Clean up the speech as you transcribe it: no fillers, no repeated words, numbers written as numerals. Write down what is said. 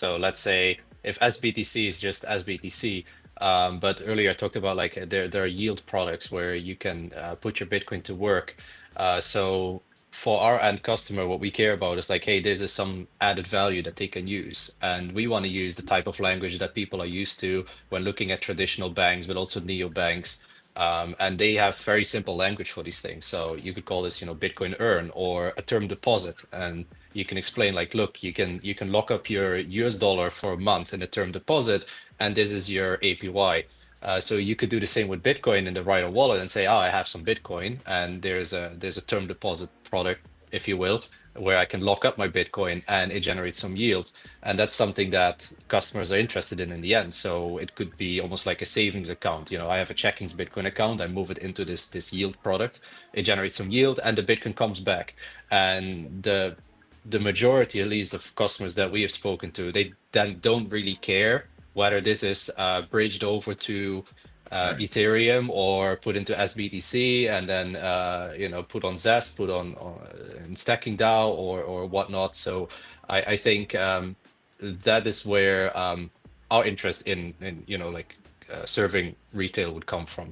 So let's say if SBTC is just SBTC, but earlier I talked about like there are yield products where you can put your Bitcoin to work. So for our end customer, what we care about is like, hey, this is some added value that they can use, and we want to use the type of language that people are used to when looking at traditional banks, but also neobanks. And they have very simple language for these things. So you could call this, Bitcoin earn or a term deposit, and you can explain like, look, you can lock up your US dollar for a month in a term deposit, and this is your APY. So you could do the same with Bitcoin in the Rider wallet and say, oh, I have some Bitcoin, and there's a term deposit product, if you will, where I can lock up my Bitcoin and it generates some yield. And that's something that customers are interested in the end. So it could be almost like a savings account. I have a checkings Bitcoin account, I move it into this yield product, it generates some yield, and the Bitcoin comes back. And the majority, at least, of customers that we have spoken to, they then don't really care whether this is bridged over to Right. Ethereum or put into SBTC and then put on Zest, put on in Stacking DAO or whatnot. So I think that is where our interest in serving retail would come from.